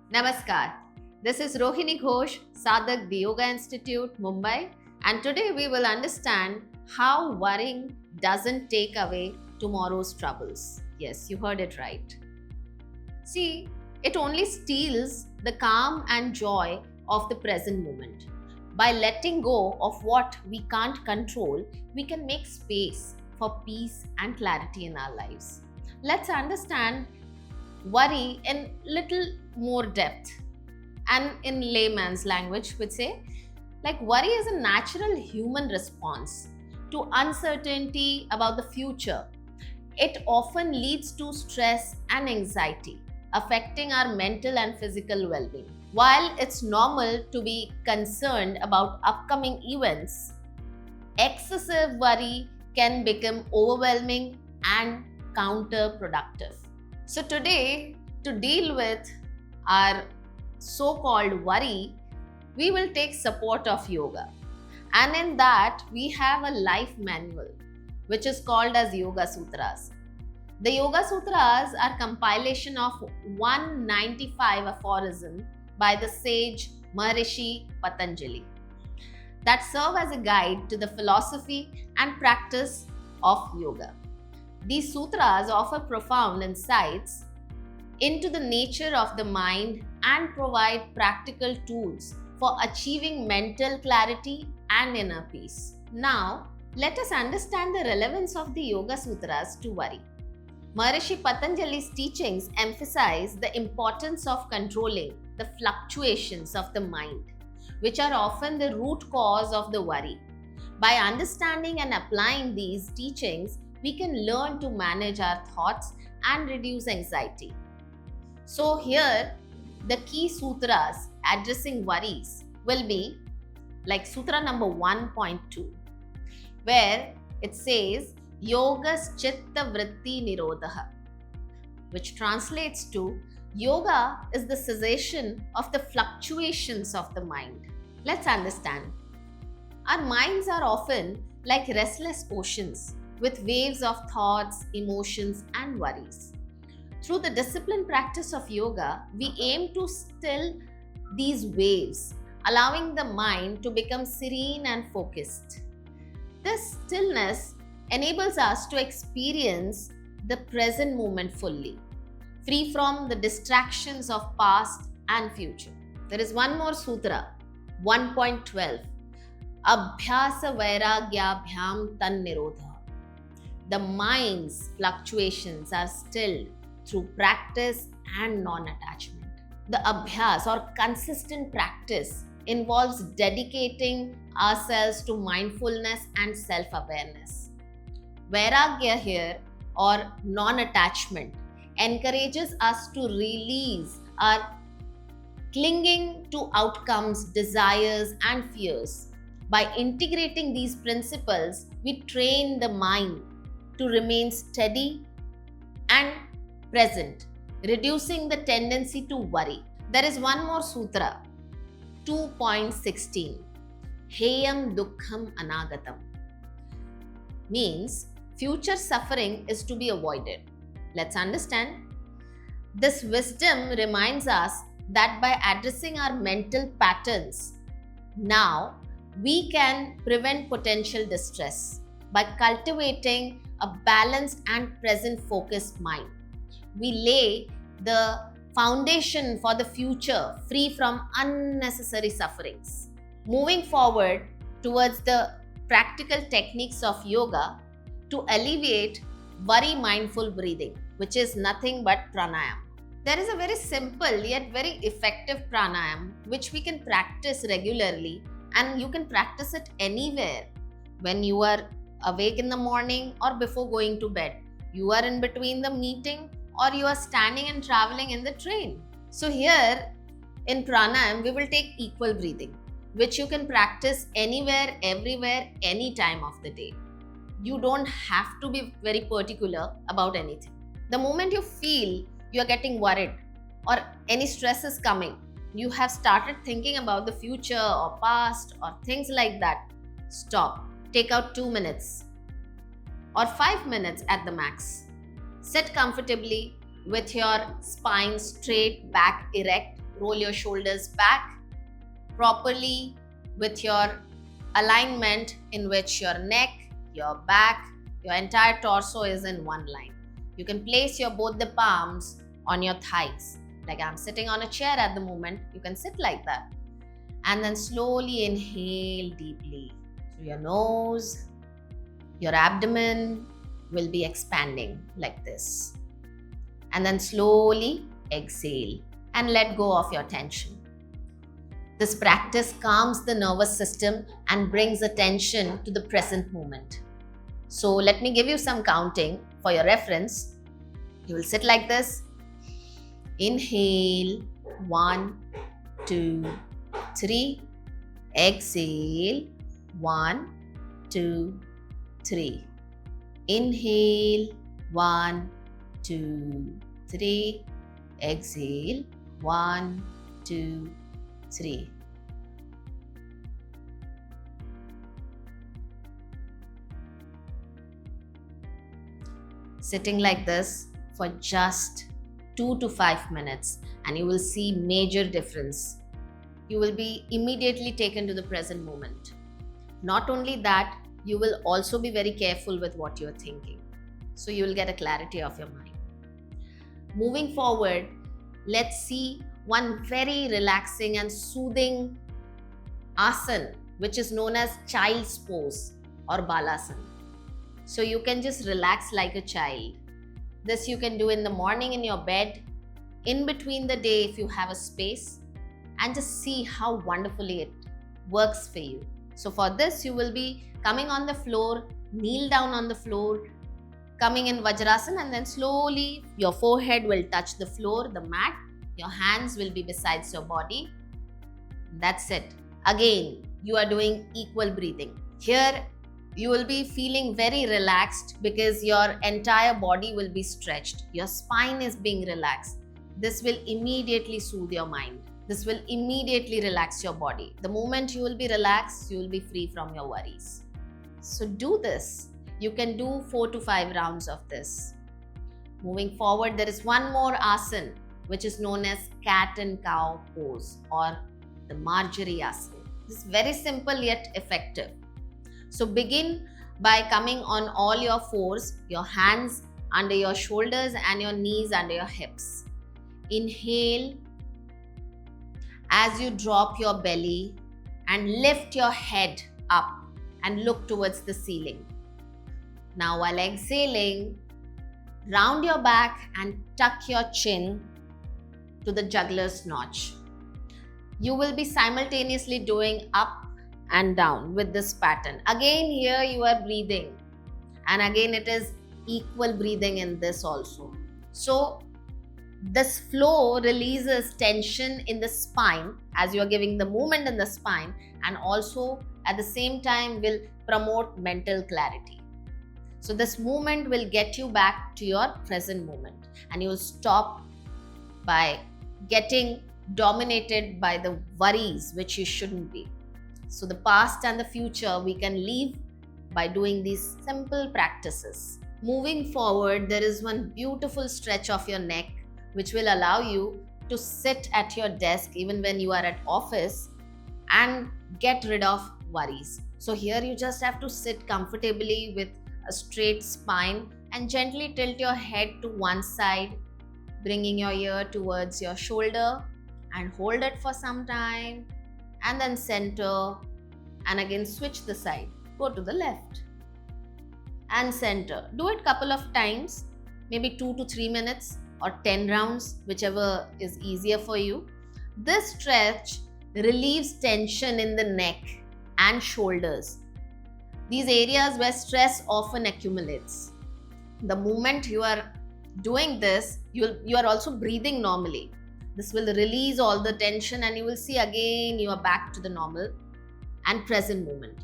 Namaskar. This is Rohini Ghosh, Sadak, the Yoga Institute, Mumbai, and today we will understand how worrying doesn't take away tomorrow's troubles. Yes, you heard it right. See, it only steals the calm and joy of the present moment. By letting go of what we can't control, we can make space for peace and clarity in our lives. Let's understand worry in little more depth and in layman's language would say like worry is a natural human response to uncertainty about the future. It often leads to stress and anxiety affecting our mental and physical well-being. While it's normal to be concerned about upcoming events, excessive worry can become overwhelming and counterproductive. So, today, to deal with our so called worry, we will take support of yoga. And in that, we have a life manual which is called as Yoga Sutras. The Yoga Sutras are compilation of 195 aphorisms by the sage Maharishi Patanjali that serve as a guide to the philosophy and practice of yoga. These sutras offer profound insights into the nature of the mind and provide practical tools for achieving mental clarity and inner peace. Now, let us understand the relevance of the Yoga Sutras to worry. Maharishi Patanjali's teachings emphasize the importance of controlling the fluctuations of the mind, which are often the root cause of the worry. By understanding and applying these teachings, we can learn to manage our thoughts and reduce anxiety. So, here the key sutras addressing worries will be like Sutra number 1.2, where it says Yogas Chitta Vritti Nirodha, which translates to Yoga is the cessation of the fluctuations of the mind. Let's understand. Our minds are often like restless oceans with waves of thoughts, emotions, and worries. Through the disciplined practice of yoga, we aim to still these waves, allowing the mind to become serene and focused. This stillness enables us to experience the present moment fully, free from the distractions of past and future. There is one more sutra, 1.12. Abhyasa Vairagyabhyam Tan Nirodha. The mind's fluctuations are stilled through practice and non-attachment. The abhyas or consistent practice involves dedicating ourselves to mindfulness and self-awareness. Vairagya here or non-attachment encourages us to release our clinging to outcomes, desires, and fears. By integrating these principles, we train the mind to remain steady and present, reducing the tendency to worry. There is one more sutra, 2.16. Heyam Dukkham Anagatam means future suffering is to be avoided. Let's understand. This wisdom reminds us that by addressing our mental patterns, now we can prevent potential distress by cultivating a balanced and present focused mind. We lay the foundation for the future free from unnecessary sufferings. Moving forward towards the practical techniques of yoga to alleviate worry mindful breathing, which is nothing but pranayam. There is a very simple yet very effective pranayam which we can practice regularly, and you can practice it anywhere when you are awake in the morning or before going to bed. You are in between the meeting or you are standing and traveling in the train. So, here in pranayam, we will take equal breathing, which you can practice anywhere, everywhere, any time of the day. You don't have to be very particular about anything. The moment you feel you are getting worried or any stress is coming, you have started thinking about the future or past or things like that, stop. Take out 2 minutes or 5 minutes at the max. Sit comfortably with your spine straight, back erect, roll your shoulders back properly with your alignment in which your neck, your back, your entire torso is in one line. You can place both the palms on your thighs. Like I'm sitting on a chair at the moment, you can sit like that. And then slowly inhale deeply through your nose. Your abdomen will be expanding like this. And then slowly exhale and let go of your tension. This practice calms the nervous system and brings attention to the present moment. So let me give you some counting for your reference. You will sit like this. Inhale, 1, 2, 3. Exhale, 1, 2, 3. Inhale, 1, 2, 3. Exhale, 1, 2, 3. Sitting like this for just 2 to 5 minutes and you will see major difference. You will be immediately taken to the present moment. Not only that, you will also be very careful with what you're thinking. So you will get a clarity of your mind. Moving forward, let's see one very relaxing and soothing asana, which is known as child's pose or balasana. So you can just relax like a child. This you can do in the morning in your bed, in between the day if you have a space, and just see how wonderfully it works for you. So for this, you will be coming on the floor, kneel down on the floor, coming in Vajrasana, and then slowly your forehead will touch the floor, the mat. Your hands will be besides your body. That's it. Again, you are doing equal breathing. Here, you will be feeling very relaxed because your entire body will be stretched. Your spine is being relaxed. This will immediately soothe your mind. This will immediately relax your body. The moment you will be relaxed, you will be free from your worries. So do this. You can do 4 to 5 rounds of this. Moving forward, there is one more asana, which is known as cat and cow pose or the Marjorie asana. This is very simple yet effective. So begin by coming on all your fours, your hands under your shoulders and your knees under your hips. Inhale as you drop your belly and lift your head up and look towards the ceiling. Now while exhaling, round your back and tuck your chin to the juggler's notch. You will be simultaneously doing up and down with this pattern. Again, here you are breathing, and again it is equal breathing in this also. So this flow releases tension in the spine as you are giving the movement in the spine, and also at the same time will promote mental clarity. So this movement will get you back to your present moment, and you will stop by getting dominated by the worries which you shouldn't be. So the past and the future we can leave by doing these simple practices. Moving forward, there is one beautiful stretch of your neck which will allow you to sit at your desk even when you are at office and get rid of worries. So here you just have to sit comfortably with a straight spine and gently tilt your head to one side, bringing your ear towards your shoulder, and hold it for some time, and then center, and again switch the side. Go to the left and center. Do it couple of times, maybe 2 to 3 minutes or 10 rounds, whichever is easier for you. This stretch relieves tension in the neck and shoulders. These areas where stress often accumulates. The moment you are doing this, you are also breathing normally. This will release all the tension, and you will see again you are back to the normal and present moment.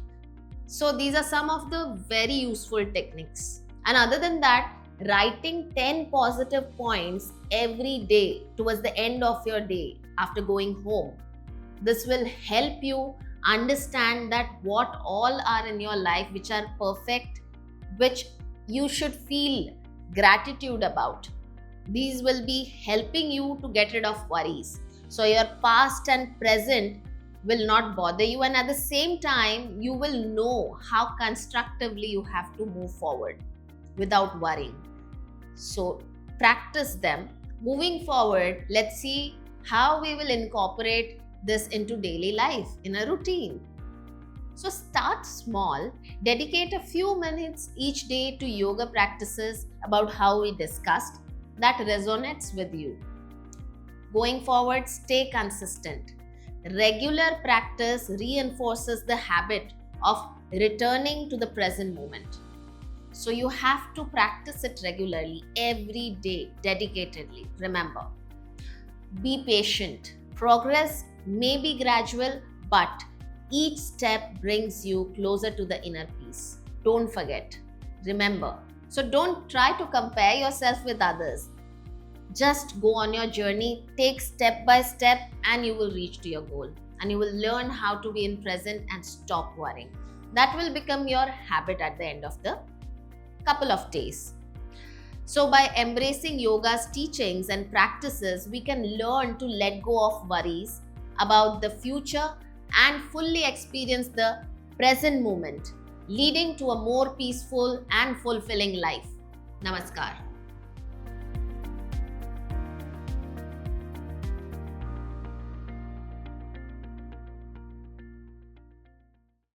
So these are some of the very useful techniques. And other than that, writing 10 positive points every day towards the end of your day after going home. This will help you understand that what all are in your life which are perfect, which you should feel gratitude about. These will be helping you to get rid of worries. So your past and present will not bother you, and at the same time, you will know how constructively you have to move forward without worrying. So practice them. Moving forward, let's see how we will incorporate this into daily life in a routine. So start small, dedicate a few minutes each day to yoga practices about how we discussed that resonates with you. Going forward, stay consistent. Regular practice reinforces the habit of returning to the present moment. So you have to practice it regularly, every day, dedicatedly. Remember, be patient. Progress may be gradual, but each step brings you closer to the inner peace. Don't forget. Remember. So don't try to compare yourself with others. Just go on your journey, take step by step, and you will reach to your goal. And you will learn how to be in present and stop worrying. That will become your habit at the end of the couple of days. So by embracing yoga's teachings and practices, we can learn to let go of worries about the future and fully experience the present moment, leading to a more peaceful and fulfilling life. Namaskar.